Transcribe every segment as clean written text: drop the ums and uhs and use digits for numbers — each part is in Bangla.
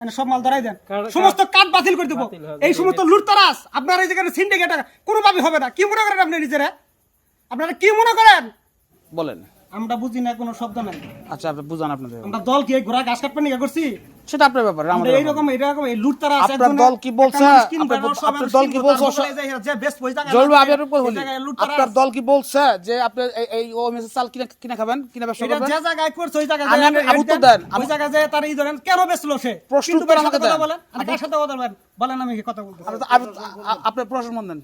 মানে সব মাল ধরাই দেন, সমস্ত কার্ড বাতিল করে দেবো। এই সমস্ত লুটতারাস আপনার এই জায়গায় সিন্ডিকেট কোনোভাবে হবে না। কি মনে করেন আপনি নিজেরা? আপনারা কি মনে করেন বলেন। আমরা বুঝি না কোনো শব্দ নাই। আচ্ছা আপনি বুঝান আপনাদের। আমরা দল কি ঘোড়া ঘাস কাটবেন নিয়ে করছি? সেটা আপনার ব্যাপার, আমরা এইরকম এই লুটতারাস আপনার দল কি বলছে? আপনার দল কি বলছে? জলবা আপনার উপর হলি। আপনার দল কি বলছে যে আপনি এই ও মেসে চাল কিনা খাবেন, কিনা ব্যবসা করবেন? যে জায়গায় করছে ওই জায়গায় আমি উত্তর দেন। ওই জায়গায় যে তার এই ধরেন কেন বেচলো সে প্রশ্ন কিন্তু উত্তর আমাকে দেন। বলেন, আমি কার সাথে কথা বলেন বলেন, আমি কি কথা বলতে আপনার প্রশ্ন মন দেন।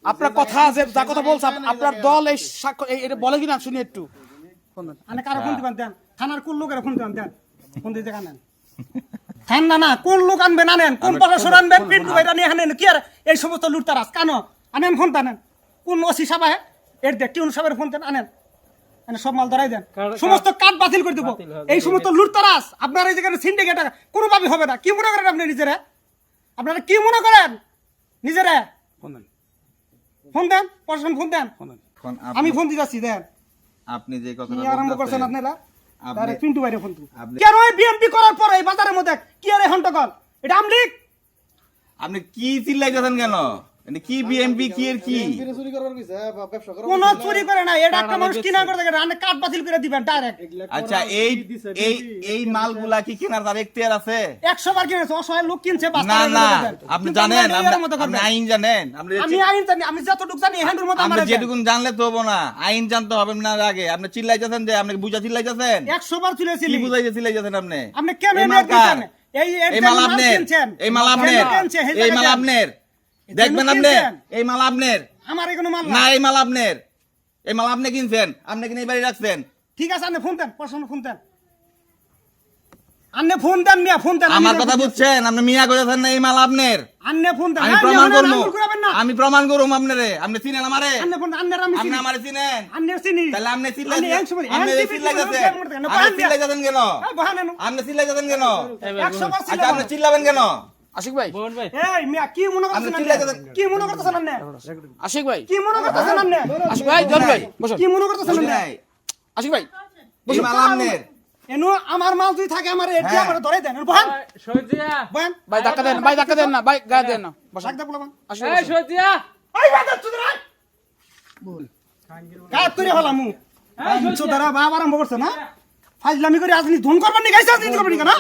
আপনার কথা যে যা কথা বলছে আপনার দল এই এটা বলে কিনা শুনি একটু। মানে কারো ফোন দিবেন দেন, থানার কোন লোকের ফোন দিবেন দেন, ফোন দিতে কানেন থান না কোন লোক আনবেন আনেন, কোন প্রশাসন আনবেন, পিন্টু ভাইরা নিয়ে আনেন, কি আর এই সমস্ত লুটতারাস কেন আনেন? ফোন টানেন কোন ওসি সাহেব এর দেখ টিউন সাহেবের ফোন দেন, আনেন মানে সব মাল ধরাই দেন, সমস্ত কার্ড বাতিল করে দেবো। এই সমস্ত লুটতারাস আপনার এই জায়গায় সিন্ডিকেট কোনোভাবে হবে না। কি মনে করেন আপনি নিজেরা? আপনারা কি মনে করেন নিজেরা? ফোন দেন, ফোন দেন, প্রশাসন ফোন দেন। আমি ফোন দিতেছি দেন। আপনি যে কি কথাটা আরম্ভ করছেন বলতেছেন, আপনারা? আপনি- ডাইরেক্ট পিন্টু বাইরে ফোন দিন। আপনি- কেন এই বিএমপি করার পরে এই বাজারের মধ্যে কি আরে হন্টকল? এটা আমলিক আপনি কি চিল্লাইতেছেন কেন? এটা কি বিএমপি কি এর কি? কোন চুরি করে না, এটা একটা মানুষ কিনা করে দেখে রান্না কাট বাতিল করে দিবেন ডাইরেক্ট। আচ্ছা এই এই এই মালগুলা কি কেনার তার এখতিয়ার আছে? 100 বার কিনেছে, অসহায় লোক কিনছে, না বাস্তার না, মধ্যে দেন। আপনি কিন্তু জানেন, আপনারা এর মতো আপনি করবেন। আইন জানেন, আমি আইন জানি, আমি যতটুকু জানি হ্যান্ডের মতো আমার আপনি যেটুকুন জানলে তো হবো না, আইন জানতে হবে না আগে। আপনি চিল্লাইতেছেন যে আপনি বুঝা চিল্লাইতেছেন, 100 বার চুলেছি। কি বুঝাইতে চিল্লাইতেছেন আপনি? আপনি কেন এই এনে মাল কার? দিচ্ছেন? এই মাল আপনার, এই মাল আপনার, এই মাল আপনার, দেখবেন আপনি, এই মাল আপনার আমার কোনো মাল না, না। এই মাল আপনার, এই মাল আপনি কিনছেন, আপনি কিনে এই বাড়ি রাখছেন। ঠিক আছে, আপনি ফোন দেন, প্রশ্ন ফোন দেন, আন্নে ফোন দেন, মিয়া ফোন দেন। আমার কথা বুঝছেন? আপনি মিয়া কইতেছেন না, এই মাল আপনার। আন্নে ফোন দেন, আমি হ্যাঁ, প্রমাণ মিয়া, করবো, আঙ্গুল ঘুরাবেন না। আমি প্রমাণ করবো আপনারে। আপনি চিনেন আমারে? আন্নে ফোন, আন্নের আমি আপনি চিনি। আমারে চিনেন? আন্নের চিনি। তাহলে আপনি আন্নে চিল্লাইতেছেন, এক সময়- আপনি এক চিল্লাইতেছেন, সময় কেন? আপনি চিল্লাইতেছেন কেন? এই বহান এনো। আপনি চিল্লাইতেছেন কেন? 100 বার আচ্ছা চিল্লাবো। আপনি চিল্লাবেন কেন? আশিক ভাই, এই মিয়া, কি মনে করতেছেন আপনি আন্নে? চিল্লাইতেছেন। কি মনে করতেছেন আন্নে? আশিক ভাই, কি মনে করতেছেন আন্নে? আশিক ভাই, জল ভাই বসেন। কি মনে করতেছেন বুঝি আন্নে? নাই? আশিক ভাই এই মাল আপনার। এনো আমার মাল যদি থাকে আমার এটি হ্যাঁ। আমার ধরে দেন। বহান বহান ভাই ধাক্কা দেন, ভাই ধাক্কা দেন না, ভাই গায়ে দেন না, বসেন। ডাক দে বলবান। আশিক ভাই, এই বাদা চুদরা কাট করে হলামু চুদরা বাবা আরম্ভ করছে না, ফাজলামি করে আজনি ধুন করবার নি গাইছে, আজনি করবার নি না।